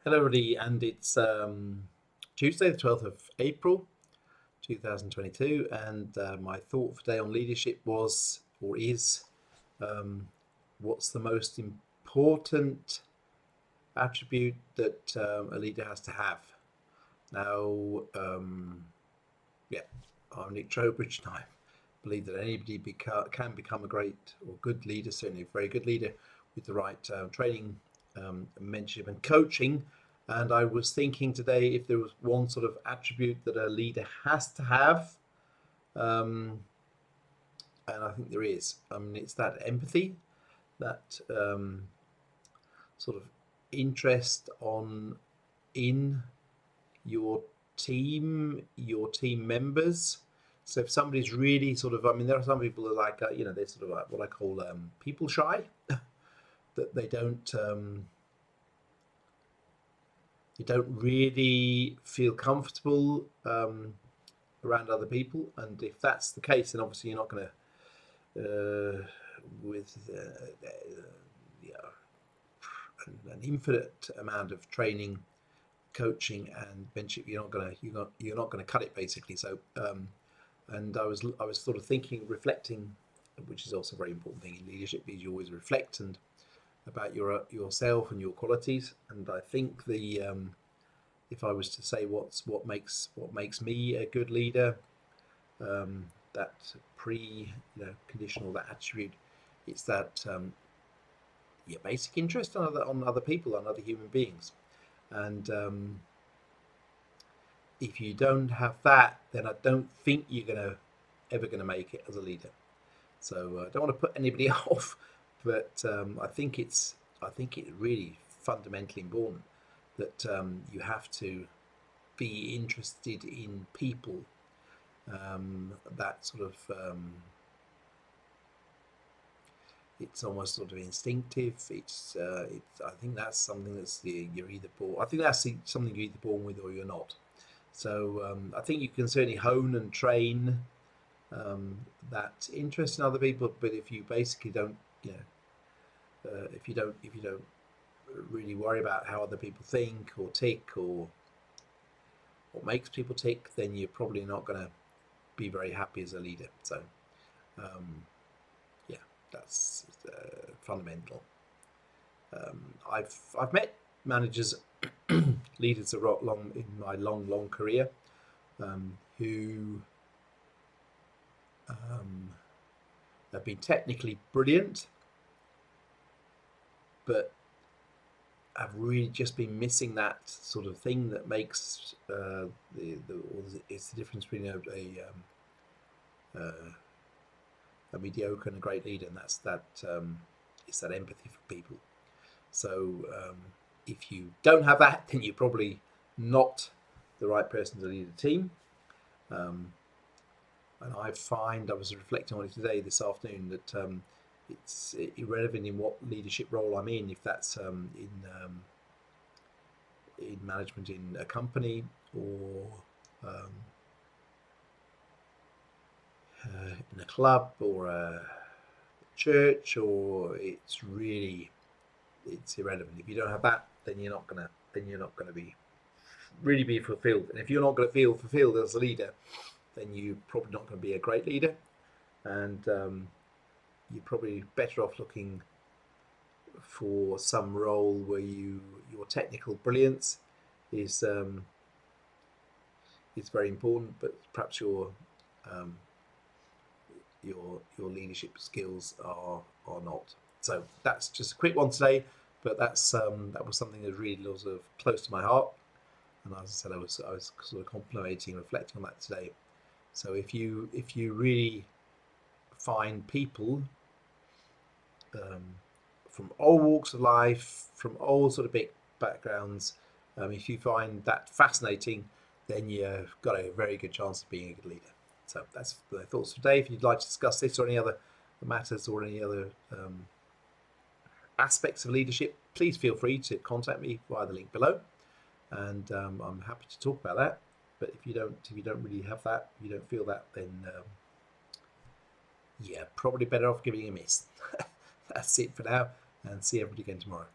Hello, everybody, and it's Tuesday, the 12th of April, 2022. And my thought for today on leadership was, or is, um, what's the most important attribute that a leader has to have? Now, yeah, I'm Nick Trowbridge, and I believe that anybody can become a great or good leader, certainly a very good leader, with the right training, mentorship, and coaching. And I was thinking today if there was one sort of attribute that a leader has to have, um, and I think there is. I mean, it's that empathy, that sort of interest in your your team members. So if somebody's really sort of, I mean, there are some people that are like, they're sort of like what I call people shy, that they don't really feel comfortable around other people. And if that's the case, then obviously you're not going to, with yeah, an infinite amount of training, coaching, and mentorship, you're not gonna cut it basically. So, and I was sort of thinking, reflecting, which is also a very important thing in leadership, is you always reflect and about yourself and your qualities. And I think the if I was to say what makes me a good leader, that conditional, that attribute, it's that your basic interest on other people, on other human beings. And if you don't have that, then I don't think you're ever gonna make it as a leader. So I don't want to put anybody off, but I think it's really fundamentally important that you have to be interested in people. That sort of it's almost sort of instinctive. I think that's something you're either born. I think that's something you're either born with or you're not. So I think you can certainly hone and train that interest in other people, but if you basically don't, if you don't really worry about how other people think or tick, or what makes people tick, then you're probably not going to be very happy as a leader. So, yeah, that's fundamental. I've met managers, leaders long in my long career, who have been technically brilliant, but have really just been missing that sort of thing that makes it's the difference between a mediocre and a great leader, and that's that it's that empathy for people. So if you don't have that, then you're probably not the right person to lead a team. And I was reflecting on it today, this afternoon, that it's irrelevant in what leadership role I'm in, if that's in management in a company, or in a club or a church, or it's irrelevant. If you don't have that, then you're not gonna be fulfilled. And if you're not going to feel fulfilled as a leader, then you're probably not going to be a great leader, and you're probably better off looking for some role where your technical brilliance is very important, but perhaps your leadership skills are not. So that's just a quick one today, but that was something that really was sort of close to my heart. And as I said, I was sort of contemplating, reflecting on that today. So if you really find people from all walks of life, from all sort of big backgrounds, if you find that fascinating, then you've got a very good chance of being a good leader. So that's the thoughts for today. If you'd like to discuss this or any other matters or any other aspects of leadership, please feel free to contact me via the link below, and I'm happy to talk about that. But if you don't really have that, you don't feel that, then yeah, probably better off giving it a miss. That's it for now, and see everybody again tomorrow.